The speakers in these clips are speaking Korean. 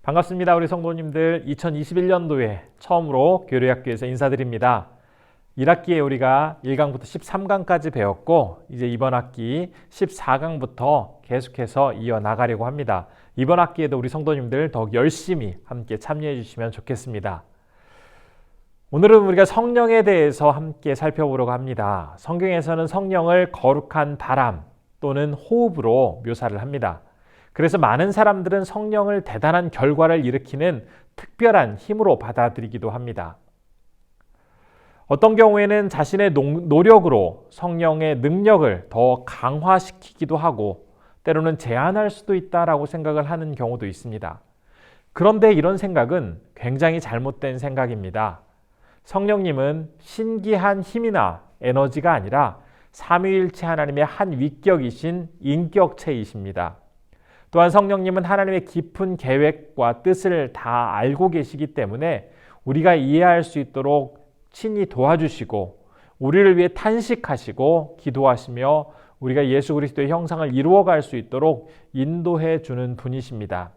반갑습니다. 우리 성도님들 2021년도에 처음으로 교류학교에서 인사드립니다. 1학기에 우리가 1강부터 13강까지 배웠고 이제 이번 학기 14강부터 계속해서 이어나가려고 합니다. 이번 학기에도 우리 성도님들 더욱 열심히 함께 참여해 주시면 좋겠습니다. 오늘은 우리가 성령에 대해서 함께 살펴보려고 합니다. 성경에서는 성령을 거룩한 바람 또는 호흡으로 묘사를 합니다. 그래서 많은 사람들은 성령을 대단한 결과를 일으키는 특별한 힘으로 받아들이기도 합니다. 어떤 경우에는 자신의 노력으로 성령의 능력을 더 강화시키기도 하고 때로는 제한할 수도 있다라고 생각을 하는 경우도 있습니다. 그런데 이런 생각은 굉장히 잘못된 생각입니다. 성령님은 신기한 힘이나 에너지가 아니라 삼위일체 하나님의 한 위격이신 인격체이십니다. 또한 성령님은 하나님의 깊은 계획과 뜻을 다 알고 계시기 때문에 우리가 이해할 수 있도록 친히 도와주시고 우리를 위해 탄식하시고 기도하시며 우리가 예수 그리스도의 형상을 이루어갈 수 있도록 인도해 주는 분이십니다.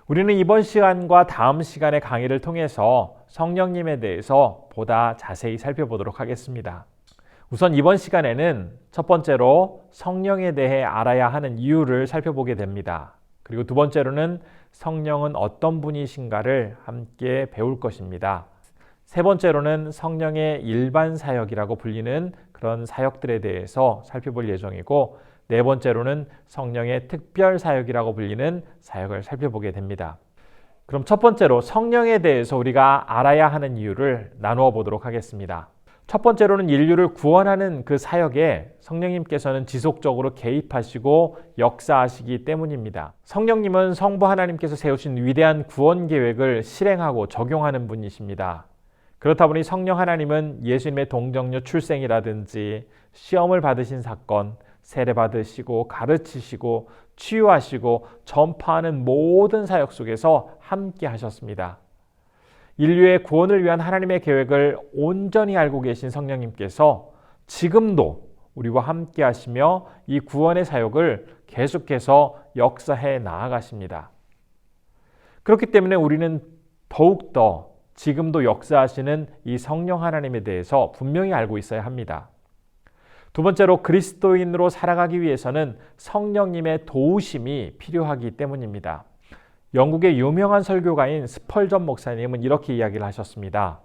우리는 이번 시간과 다음 시간의 강의를 통해서 성령님에 대해서 보다 자세히 살펴보도록 하겠습니다. 우선 이번 시간에는 첫 번째로 성령에 대해 알아야 하는 이유를 살펴보게 됩니다. 그리고 두 번째로는 성령은 어떤 분이신가를 함께 배울 것입니다. 세 번째로는 성령의 일반 사역이라고 불리는 그런 사역들에 대해서 살펴볼 예정이고 네 번째로는 성령의 특별 사역이라고 불리는 사역을 살펴보게 됩니다. 그럼 첫 번째로 성령에 대해서 우리가 알아야 하는 이유를 나누어 보도록 하겠습니다. 첫 번째로는 인류를 구원하는 그 사역에 성령님께서는 지속적으로 개입하시고 역사하시기 때문입니다. 성령님은 성부 하나님께서 세우신 위대한 구원 계획을 실행하고 적용하는 분이십니다. 그렇다 보니 성령 하나님은 예수님의 동정녀 출생이라든지 시험을 받으신 사건, 세례 받으시고 가르치시고 치유하시고 전파하는 모든 사역 속에서 함께 하셨습니다. 인류의 구원을 위한 하나님의 계획을 온전히 알고 계신 성령님께서 지금도 우리와 함께 하시며 이 구원의 사역을 계속해서 역사해 나아가십니다. 그렇기 때문에 우리는 더욱더 지금도 역사하시는 이 성령 하나님에 대해서 분명히 알고 있어야 합니다. 두 번째로 그리스도인으로 살아가기 위해서는 성령님의 도우심이 필요하기 때문입니다. 영국의 유명한 설교가인 스펄전 목사님은 이렇게 이야기를 하셨습니다.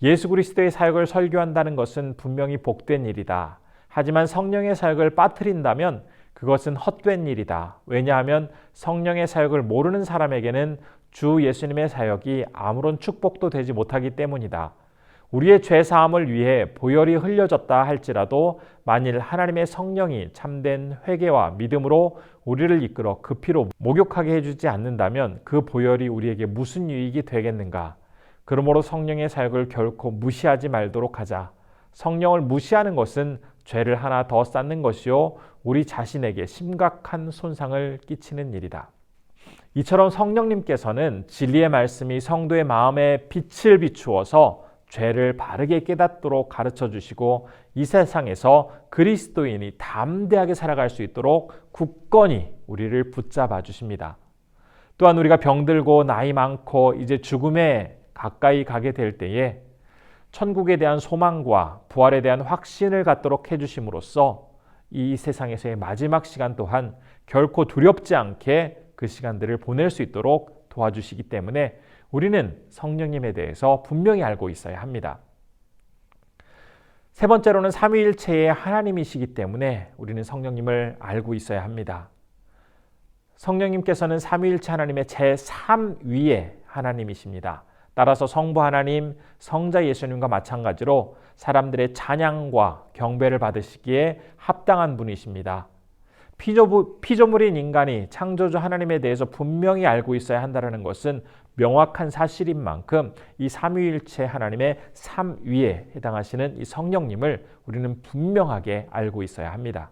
예수 그리스도의 사역을 설교한다는 것은 분명히 복된 일이다. 하지만 성령의 사역을 빠뜨린다면 그것은 헛된 일이다. 왜냐하면 성령의 사역을 모르는 사람에게는 주 예수님의 사역이 아무런 축복도 되지 못하기 때문이다. 우리의 죄사함을 위해 보혈이 흘려졌다 할지라도 만일 하나님의 성령이 참된 회개와 믿음으로 우리를 이끌어 그 피로 목욕하게 해주지 않는다면 그 보혈이 우리에게 무슨 유익이 되겠는가? 그러므로 성령의 사역을 결코 무시하지 말도록 하자. 성령을 무시하는 것은 죄를 하나 더 쌓는 것이요 우리 자신에게 심각한 손상을 끼치는 일이다. 이처럼 성령님께서는 진리의 말씀이 성도의 마음에 빛을 비추어서 죄를 바르게 깨닫도록 가르쳐 주시고 이 세상에서 그리스도인이 담대하게 살아갈 수 있도록 굳건히 우리를 붙잡아 주십니다. 또한 우리가 병들고 나이 많고 이제 죽음에 가까이 가게 될 때에 천국에 대한 소망과 부활에 대한 확신을 갖도록 해주심으로써 이 세상에서의 마지막 시간 또한 결코 두렵지 않게 그 시간들을 보낼 수 있도록 도와주시기 때문에 우리는 성령님에 대해서 분명히 알고 있어야 합니다. 세 번째로는 삼위일체의 하나님이시기 때문에 우리는 성령님을 알고 있어야 합니다. 성령님께서는 삼위일체 하나님의 제3위의 하나님이십니다. 따라서 성부 하나님, 성자 예수님과 마찬가지로 사람들의 찬양과 경배를 받으시기에 합당한 분이십니다. 피조물인 인간이 창조주 하나님에 대해서 분명히 알고 있어야 한다는 것은 명확한 사실인 만큼 이 삼위일체 하나님의 3위에 해당하시는 이 성령님을 우리는 분명하게 알고 있어야 합니다.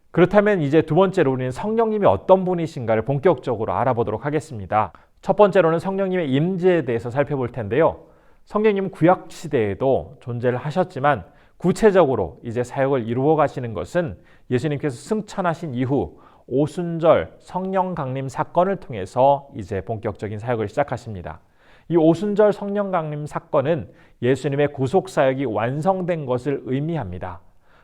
그렇다면 이제 두 번째로 우리는 성령님이 어떤 분이신가를 본격적으로 알아보도록 하겠습니다. 첫 번째로는 성령님의 임재에 대해서 살펴볼 텐데요. 성령님은 구약시대에도 존재를 하셨지만 구체적으로 이제 사역을 이루어 가시는 것은 예수님께서 승천하신 이후 오순절 성령 강림 사건을 통해서 이제 본격적인 사역을 시작하십니다. 이 오순절 성령 강림 사건은 예수님의 구속 사역이 완성된 것을 의미합니다.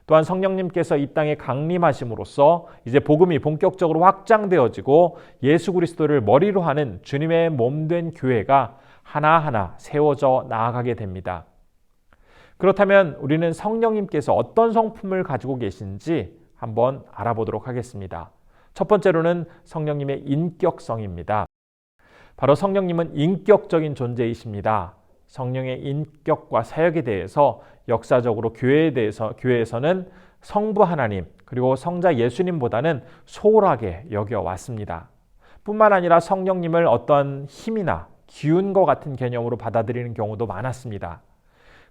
또한 성령님께서 이 땅에 강림하심으로써 이제 복음이 본격적으로 확장되어지고 예수 그리스도를 머리로 하는 주님의 몸된 교회가 하나하나 세워져 나아가게 됩니다. 그렇다면 우리는 성령님께서 어떤 성품을 가지고 계신지 한번 알아보도록 하겠습니다. 첫 번째로는 성령님의 인격성입니다. 바로 성령님은 인격적인 존재이십니다. 성령의 인격과 사역에 대해서 역사적으로 교회에서는 성부 하나님 그리고 성자 예수님보다는 소홀하게 여겨왔습니다. 뿐만 아니라 성령님을 어떤 힘이나 기운과 같은 개념으로 받아들이는 경우도 많았습니다.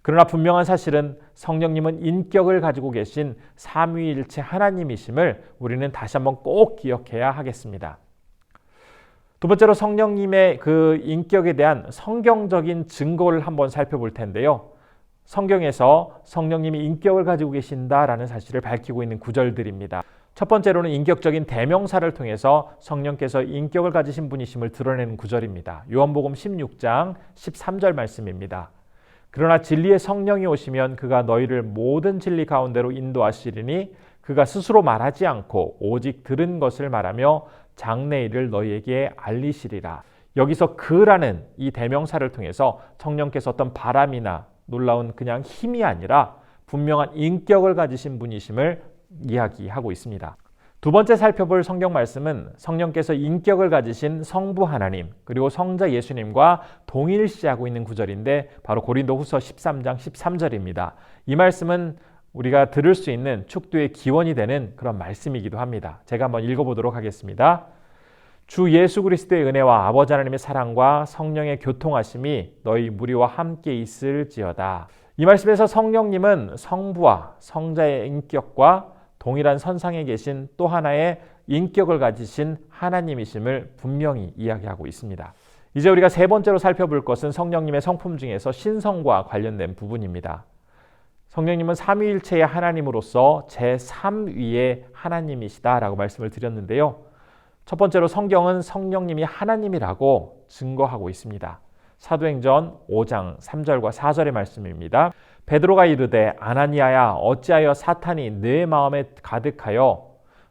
그러나 분명한 사실은 성령님은 인격을 가지고 계신 삼위일체 하나님이심을 우리는 다시 한번 꼭 기억해야 하겠습니다. 두 번째로 성령님의 그 인격에 대한 성경적인 증거를 한번 살펴볼 텐데요. 성경에서 성령님이 인격을 가지고 계신다라는 사실을 밝히고 있는 구절들입니다. 첫 번째로는 인격적인 대명사를 통해서 성령께서 인격을 가지신 분이심을 드러내는 구절입니다. 요한복음 16장 13절 말씀입니다. 그러나 진리의 성령이 오시면 그가 너희를 모든 진리 가운데로 인도하시리니 그가 스스로 말하지 않고 오직 들은 것을 말하며 장래일을 너희에게 알리시리라. 여기서 그라는 이 대명사를 통해서 성령께서 어떤 바람이나 놀라운 그냥 힘이 아니라 분명한 인격을 가지신 분이심을 이야기하고 있습니다. 두 번째 살펴볼 성경 말씀은 성령께서 인격을 가지신 성부 하나님 그리고 성자 예수님과 동일시하고 있는 구절인데 바로 고린도후서 13장 13절입니다. 이 말씀은 우리가 들을 수 있는 축도의 기원이 되는 그런 말씀이기도 합니다. 제가 한번 읽어보도록 하겠습니다. 주 예수 그리스도의 은혜와 아버지 하나님의 사랑과 성령의 교통하심이 너희 무리와 함께 있을지어다. 이 말씀에서 성령님은 성부와 성자의 인격과 동일한 선상에 계신 또 하나의 인격을 가지신 하나님이심을 분명히 이야기하고 있습니다. 이제 우리가 세 번째로 살펴볼 것은 성령님의 성품 중에서 신성과 관련된 부분입니다. 성령님은 삼위일체의 하나님으로서 제3위의 하나님이시다라고 말씀을 드렸는데요. 첫 번째로 성경은 성령님이 하나님이라고 증거하고 있습니다. 사도행전 5장 3절과 4절의 말씀입니다. 베드로가 이르되 아나니아야 어찌하여 사탄이 내 마음에 가득하여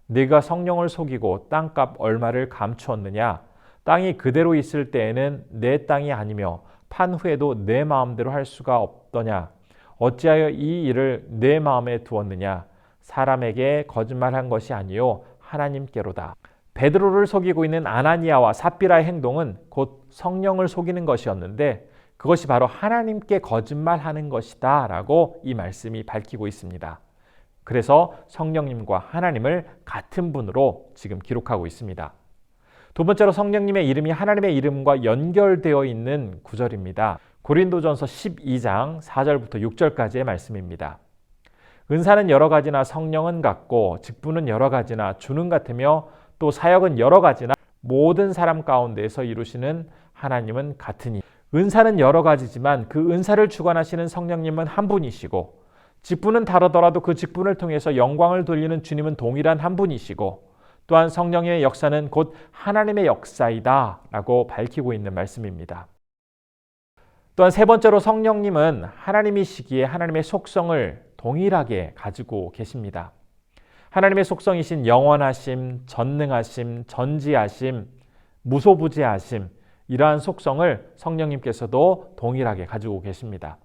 네가 성령을 속이고 땅값 얼마를 감추었느냐. 땅이 그대로 있을 때에는 내 땅이 아니며 판 후에도 내 마음대로 할 수가 없더냐. 어찌하여 이 일을 내 마음에 두었느냐. 사람에게 거짓말한 것이 아니요 하나님께로다. 베드로를 속이고 있는 아나니아와 삽비라의 행동은 곧 성령을 속이는 것이었는데 그것이 바로 하나님께 거짓말하는 것이다 라고 이 말씀이 밝히고 있습니다. 그래서 성령님과 하나님을 같은 분으로 지금 기록하고 있습니다. 두 번째로 성령님의 이름이 하나님의 이름과 연결되어 있는 구절입니다. 고린도전서 12장 4절부터 6절까지의 말씀입니다. 은사는 여러 가지나 성령은 같고 직분은 여러 가지나 주는 같으며 또 사역은 여러 가지나 모든 사람 가운데에서 이루시는 하나님은 같으니 은사는 여러 가지지만 그 은사를 주관하시는 성령님은 한 분이시고 직분은 다르더라도 그 직분을 통해서 영광을 돌리는 주님은 동일한 한 분이시고 또한 성령의 역사는 곧 하나님의 역사이다 라고 밝히고 있는 말씀입니다. 또한 세 번째로 성령님은 하나님이시기에 하나님의 속성을 동일하게 가지고 계십니다. 하나님의 속성이신 영원하심, 전능하심, 전지하심, 무소부재하심 이러한 속성을 성령님께서도 동일하게 가지고 계십니다.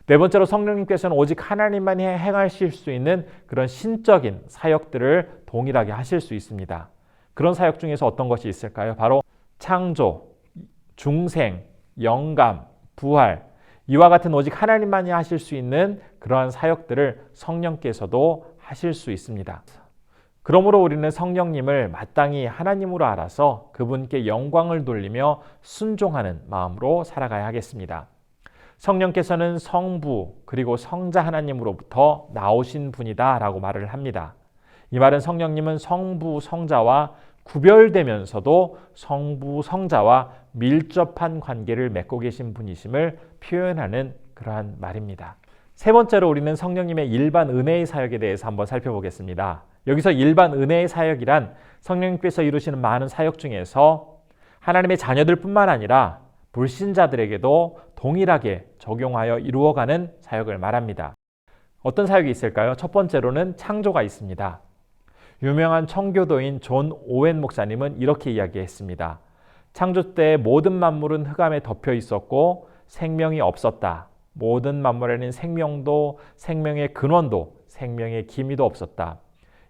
네 번째로 성령님께서는 오직 하나님만이 행하실 수 있는 그런 신적인 사역들을 동일하게 하실 수 있습니다. 그런 사역 중에서 어떤 것이 있을까요? 바로 창조, 중생, 영감, 부활 이와 같은 오직 하나님만이 하실 수 있는 그러한 사역들을 성령께서도 하실 수 있습니다. 그러므로 우리는 성령님을 마땅히 하나님으로 알아서 그분께 영광을 돌리며 순종하는 마음으로 살아가야 하겠습니다. 성령께서는 성부 그리고 성자 하나님으로부터 나오신 분이다 라고 말을 합니다. 이 말은 성령님은 성부 성자와 구별되면서도 성부 성자와 밀접한 관계를 맺고 계신 분이심을 표현하는 그러한 말입니다. 세 번째로 우리는 성령님의 일반 은혜의 사역에 대해서 한번 살펴보겠습니다. 여기서 일반 은혜의 사역이란 성령님께서 이루시는 많은 사역 중에서 하나님의 자녀들 뿐만 아니라 불신자들에게도 동일하게 적용하여 이루어가는 사역을 말합니다. 어떤 사역이 있을까요? 첫 번째로는 창조가 있습니다. 유명한 청교도인 존 오웬 목사님은 이렇게 이야기했습니다. 창조 때 모든 만물은 흑암에 덮여 있었고 생명이 없었다. 모든 만물에는 생명도, 생명의 근원도, 생명의 기미도 없었다.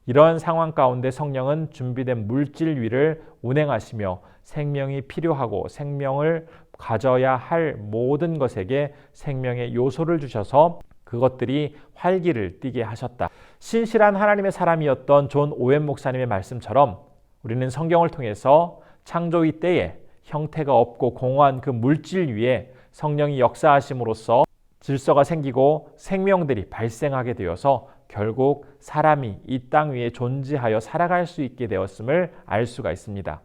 이러한 상황 가운데 성령은 준비된 물질 위를 운행하시며 생명이 필요하고 생명을 가져야 할 모든 것에게 생명의 요소를 주셔서 그것들이 활기를 띠게 하셨다. 신실한 하나님의 사람이었던 존 오웬 목사님의 말씀처럼 우리는 성경을 통해서 창조의 때에 형태가 없고 공허한 그 물질 위에 성령이 역사하심으로써 질서가 생기고 생명들이 발생하게 되어서 결국 사람이 이 땅 위에 존재하여 살아갈 수 있게 되었음을 알 수가 있습니다.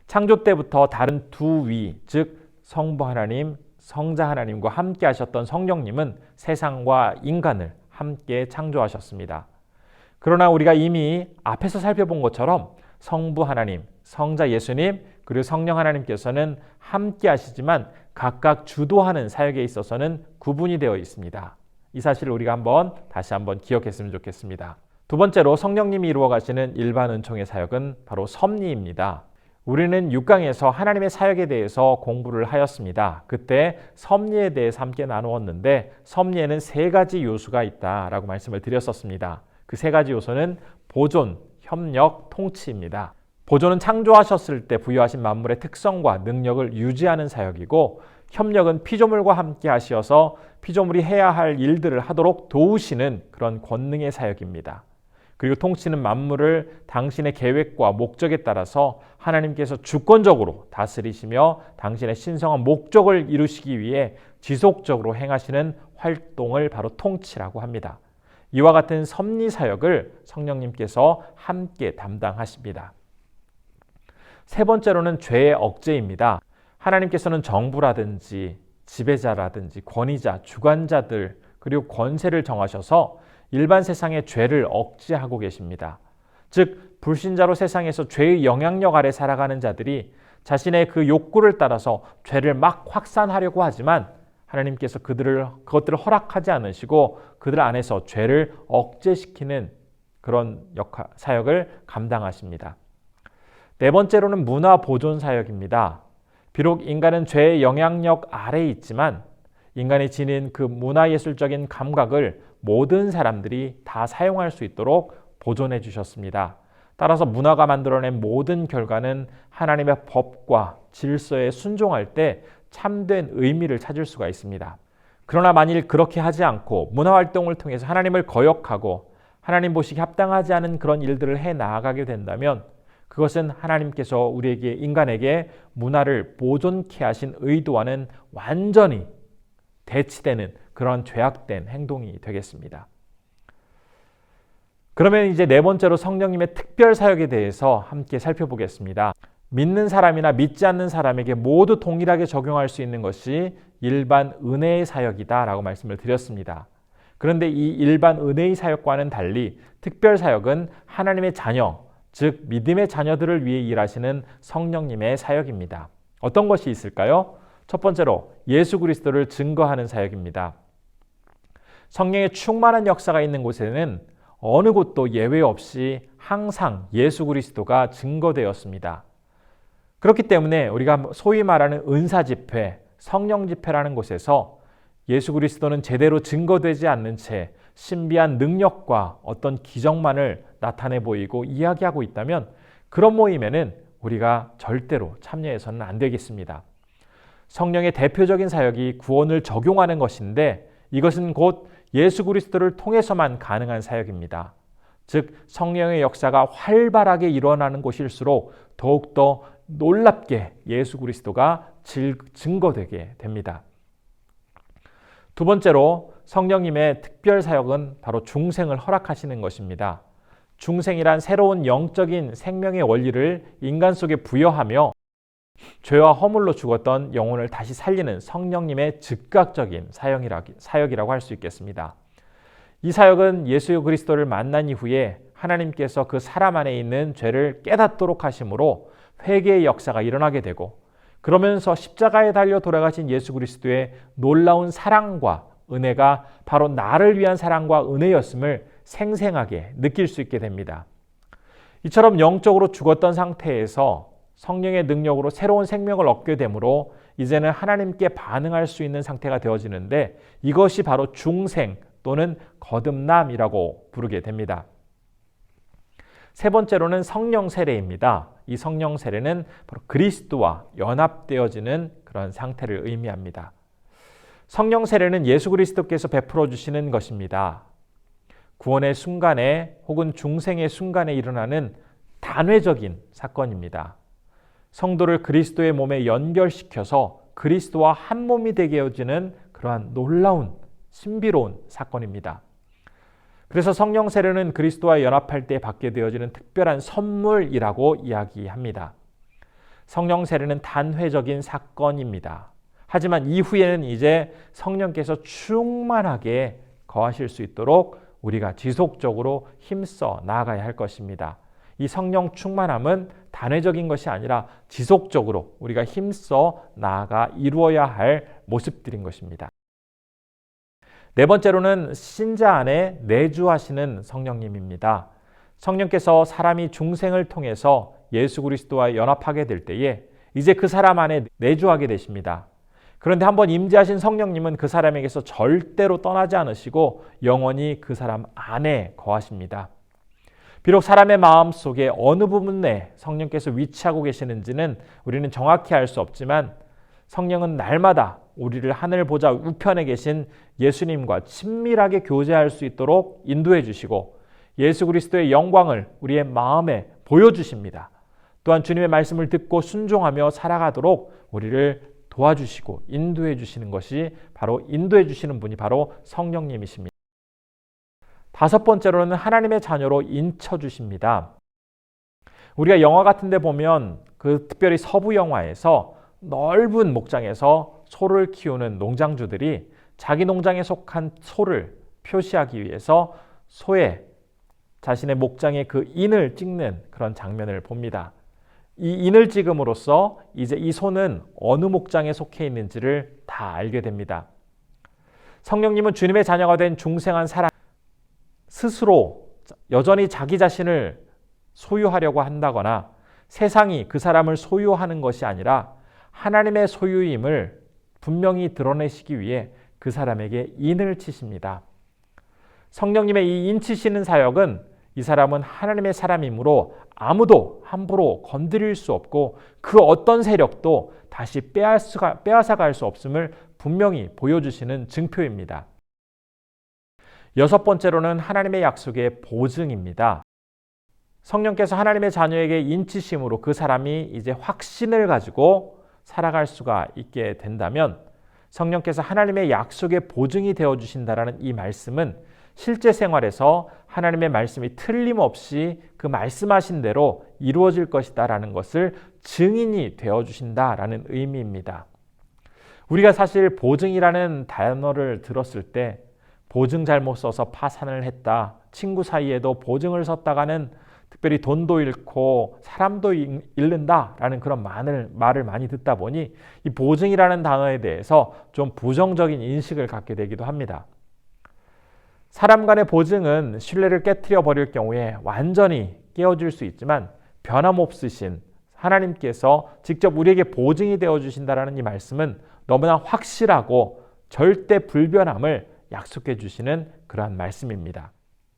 창조 때부터 다른 두 위, 즉 성부 하나님, 성자 하나님과 함께 하셨던 성령님은 세상과 인간을 함께 창조하셨습니다. 그러나 우리가 이미 앞에서 살펴본 것처럼 성부 하나님, 성자 예수님, 그리고 성령 하나님께서는 함께 하시지만 각각 주도하는 사역에 있어서는 구분이 되어 있습니다. 이 사실을 우리가 다시 한번 기억했으면 좋겠습니다. 두 번째로 성령님이 이루어 가시는 일반 은총의 사역은 바로 섭리입니다. 우리는 6강에서 하나님의 사역에 대해서 공부를 하였습니다. 그때 섭리에 대해서 함께 나누었는데 섭리에는 세 가지 요소가 있다라고 말씀을 드렸었습니다. 그 세 가지 요소는 보존, 협력, 통치입니다. 보존은 창조하셨을 때 부여하신 만물의 특성과 능력을 유지하는 사역이고, 협력은 피조물과 함께 하시어서 피조물이 해야 할 일들을 하도록 도우시는 그런 권능의 사역입니다. 그리고 통치는 만물을 당신의 계획과 목적에 따라서 하나님께서 주권적으로 다스리시며 당신의 신성한 목적을 이루시기 위해 지속적으로 행하시는 활동을 바로 통치라고 합니다. 이와 같은 섭리 사역을 성령님께서 함께 담당하십니다. 세 번째로는 죄의 억제입니다. 하나님께서는 정부라든지 지배자라든지 권위자, 주관자들 그리고 권세를 정하셔서 일반 세상의 죄를 억제하고 계십니다. 즉 불신자로 세상에서 죄의 영향력 아래 살아가는 자들이 자신의 그 욕구를 따라서 죄를 막 확산하려고 하지만 하나님께서 그것들을 허락하지 않으시고 그들 안에서 죄를 억제시키는 그런 사역을 감당하십니다. 네 번째로는 문화 보존 사역입니다. 비록 인간은 죄의 영향력 아래에 있지만 인간이 지닌 그 문화예술적인 감각을 모든 사람들이 다 사용할 수 있도록 보존해 주셨습니다. 따라서 문화가 만들어낸 모든 결과는 하나님의 법과 질서에 순종할 때 참된 의미를 찾을 수가 있습니다. 그러나 만일 그렇게 하지 않고 문화활동을 통해서 하나님을 거역하고 하나님 보시기 합당하지 않은 그런 일들을 해 나아가게 된다면 그것은 하나님께서 우리에게 인간에게 문화를 보존케 하신 의도와는 완전히 대치되는 그런 죄악된 행동이 되겠습니다. 그러면 이제 네 번째로 성령님의 특별 사역에 대해서 함께 살펴보겠습니다. 믿는 사람이나 믿지 않는 사람에게 모두 동일하게 적용할 수 있는 것이 일반 은혜의 사역이다라고 말씀을 드렸습니다. 그런데 이 일반 은혜의 사역과는 달리 특별 사역은 하나님의 자녀, 즉 믿음의 자녀들을 위해 일하시는 성령님의 사역입니다. 어떤 것이 있을까요? 첫 번째로 예수 그리스도를 증거하는 사역입니다. 성령의 충만한 역사가 있는 곳에는 어느 곳도 예외 없이 항상 예수 그리스도가 증거되었습니다. 그렇기 때문에 우리가 소위 말하는 은사 집회, 성령 집회라는 곳에서 예수 그리스도는 제대로 증거되지 않는 채 신비한 능력과 어떤 기적만을 나타내 보이고 이야기하고 있다면 그런 모임에는 우리가 절대로 참여해서는 안 되겠습니다. 성령의 대표적인 사역이 구원을 적용하는 것인데 이것은 곧 예수 그리스도를 통해서만 가능한 사역입니다. 즉 성령의 역사가 활발하게 일어나는 곳일수록 더욱더 놀랍게 예수 그리스도가 증거되게 됩니다. 두 번째로 성령님의 특별 사역은 바로 중생을 허락하시는 것입니다. 중생이란 새로운 영적인 생명의 원리를 인간 속에 부여하며 죄와 허물로 죽었던 영혼을 다시 살리는 성령님의 즉각적인 사역이라고 할 수 있겠습니다. 이 사역은 예수 그리스도를 만난 이후에 하나님께서 그 사람 안에 있는 죄를 깨닫도록 하심으로 회개의 역사가 일어나게 되고, 그러면서 십자가에 달려 돌아가신 예수 그리스도의 놀라운 사랑과 은혜가 바로 나를 위한 사랑과 은혜였음을 생생하게 느낄 수 있게 됩니다. 이처럼 영적으로 죽었던 상태에서 성령의 능력으로 새로운 생명을 얻게 되므로 이제는 하나님께 반응할 수 있는 상태가 되어지는데, 이것이 바로 중생 또는 거듭남이라고 부르게 됩니다. 세 번째로는 성령 세례입니다. 이 성령 세례는 바로 그리스도와 연합되어지는 그런 상태를 의미합니다. 성령 세례는 예수 그리스도께서 베풀어 주시는 것입니다. 구원의 순간에 혹은 중생의 순간에 일어나는 단회적인 사건입니다. 성도를 그리스도의 몸에 연결시켜서 그리스도와 한 몸이 되게 해주는 그러한 놀라운 신비로운 사건입니다. 그래서 성령 세례는 그리스도와 연합할 때 받게 되어지는 특별한 선물이라고 이야기합니다. 성령 세례는 단회적인 사건입니다. 하지만 이후에는 이제 성령께서 충만하게 거하실 수 있도록 우리가 지속적으로 힘써 나아가야 할 것입니다. 이 성령 충만함은 단회적인 것이 아니라 지속적으로 우리가 힘써 나아가 이루어야 할 모습들인 것입니다. 네 번째로는 신자 안에 내주하시는 성령님입니다. 성령께서 사람이 중생을 통해서 예수 그리스도와 연합하게 될 때에 이제 그 사람 안에 내주하게 되십니다. 그런데 한번 임재하신 성령님은 그 사람에게서 절대로 떠나지 않으시고 영원히 그 사람 안에 거하십니다. 비록 사람의 마음 속에 어느 부분에 성령께서 위치하고 계시는지는 우리는 정확히 알 수 없지만, 성령은 날마다 우리를 하늘 보좌 우편에 계신 예수님과 친밀하게 교제할 수 있도록 인도해 주시고 예수 그리스도의 영광을 우리의 마음에 보여주십니다. 또한 주님의 말씀을 듣고 순종하며 살아가도록 우리를 도와주시고 인도해 주시는 것이 바로 인도해 주시는 분이 바로 성령님이십니다. 다섯 번째로는 하나님의 자녀로 인쳐 주십니다. 우리가 영화 같은 데 보면 특별히 서부 영화에서 넓은 목장에서 소를 키우는 농장주들이 자기 농장에 속한 소를 표시하기 위해서 소의 자신의 목장에 그 인을 찍는 그런 장면을 봅니다. 이 인을 찍음으로써 이제 이 소는 어느 목장에 속해 있는지를 다 알게 됩니다. 성령님은 주님의 자녀가 된 중생한 사람 스스로 여전히 자기 자신을 소유하려고 한다거나 세상이 그 사람을 소유하는 것이 아니라 하나님의 소유임을 분명히 드러내시기 위해 그 사람에게 인을 치십니다. 성령님의 이 인치시는 사역은 이 사람은 하나님의 사람이므로 아무도 함부로 건드릴 수 없고 그 어떤 세력도 다시 빼앗아갈 수 없음을 분명히 보여주시는 증표입니다. 여섯 번째로는 하나님의 약속의 보증입니다. 성령께서 하나님의 자녀에게 인치심으로 그 사람이 이제 확신을 가지고 살아갈 수가 있게 된다면 성령께서 하나님의 약속의 보증이 되어주신다라는 이 말씀은 실제 생활에서 하나님의 말씀이 틀림없이 그 말씀하신 대로 이루어질 것이다라는 것을 증인이 되어주신다라는 의미입니다. 우리가 사실 보증이라는 단어를 들었을 때 보증 잘못 써서 파산을 했다, 친구 사이에도 보증을 섰다가는 특별히 돈도 잃고 사람도 잃는다라는 그런 말을 많이 듣다 보니 이 보증이라는 단어에 대해서 좀 부정적인 인식을 갖게 되기도 합니다. 사람 간의 보증은 신뢰를 깨트려 버릴 경우에 완전히 깨어질 수 있지만 변함없으신 하나님께서 직접 우리에게 보증이 되어주신다라는 이 말씀은 너무나 확실하고 절대 불변함을 약속해 주시는 그러한 말씀입니다.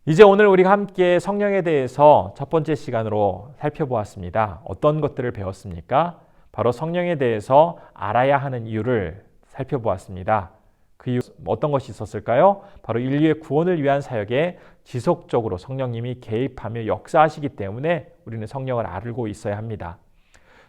이제 오늘 우리가 함께 성령에 대해서 첫 번째 시간으로 살펴보았습니다. 어떤 것들을 배웠습니까? 바로 성령에 대해서 알아야 하는 이유를 살펴보았습니다. 그 이유 어떤 것이 있었을까요? 바로 인류의 구원을 위한 사역에 지속적으로 성령님이 개입하며 역사하시기 때문에 우리는 성령을 알고 있어야 합니다.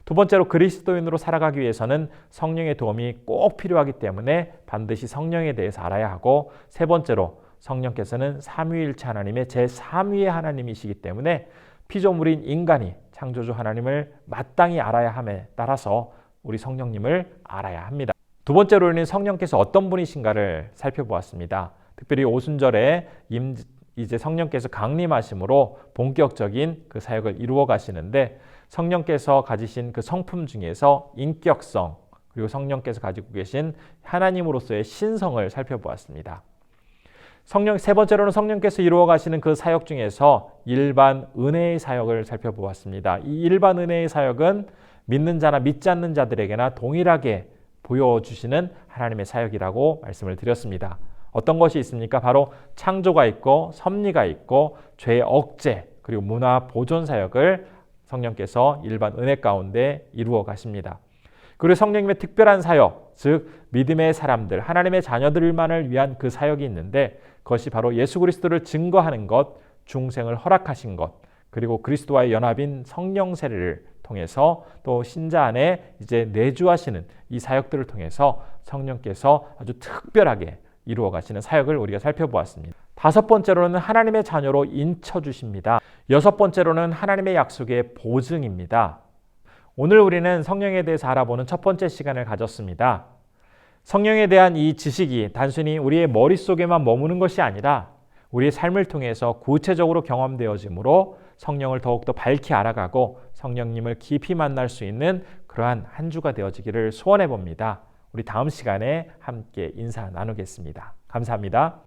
두 번째로 그리스도인으로 살아가기 위해서는 성령의 도움이 꼭 필요하기 때문에 반드시 성령에 대해서 알아야 하고, 세 번째로 성령께서는 삼위일체 하나님의 제3위의 하나님이시기 때문에 피조물인 인간이 창조주 하나님을 마땅히 알아야 함에 따라서 우리 성령님을 알아야 합니다. 두 번째로는 성령께서 어떤 분이신가를 살펴보았습니다. 특별히 오순절에 이제 성령께서 강림하심으로 본격적인 그 사역을 이루어 가시는데 성령께서 가지신 그 성품 중에서 인격성 그리고 성령께서 가지고 계신 하나님으로서의 신성을 살펴보았습니다. 세 번째로는 성령께서 이루어 가시는 그 사역 중에서 일반 은혜의 사역을 살펴보았습니다. 이 일반 은혜의 사역은 믿는 자나 믿지 않는 자들에게나 동일하게 보여주시는 하나님의 사역이라고 말씀을 드렸습니다. 어떤 것이 있습니까? 바로 창조가 있고 섭리가 있고 죄의 억제 그리고 문화 보존 사역을 성령께서 일반 은혜 가운데 이루어 가십니다. 그리고 성령님의 특별한 사역, 즉 믿음의 사람들, 하나님의 자녀들만을 위한 그 사역이 있는데 그것이 바로 예수 그리스도를 증거하는 것, 중생을 허락하신 것, 그리고 그리스도와의 연합인 성령 세례를 통해서 또 신자 안에 이제 내주하시는 이 사역들을 통해서 성령께서 아주 특별하게 이루어 가시는 사역을 우리가 살펴보았습니다. 다섯 번째로는 하나님의 자녀로 인쳐주십니다. 여섯 번째로는 하나님의 약속의 보증입니다. 오늘 우리는 성령에 대해서 알아보는 첫 번째 시간을 가졌습니다. 성령에 대한 이 지식이 단순히 우리의 머릿속에만 머무는 것이 아니라 우리의 삶을 통해서 구체적으로 경험되어지므로 성령을 더욱더 밝히 알아가고 성령님을 깊이 만날 수 있는 그러한 한 주가 되어지기를 소원해 봅니다. 우리 다음 시간에 함께 인사 나누겠습니다. 감사합니다.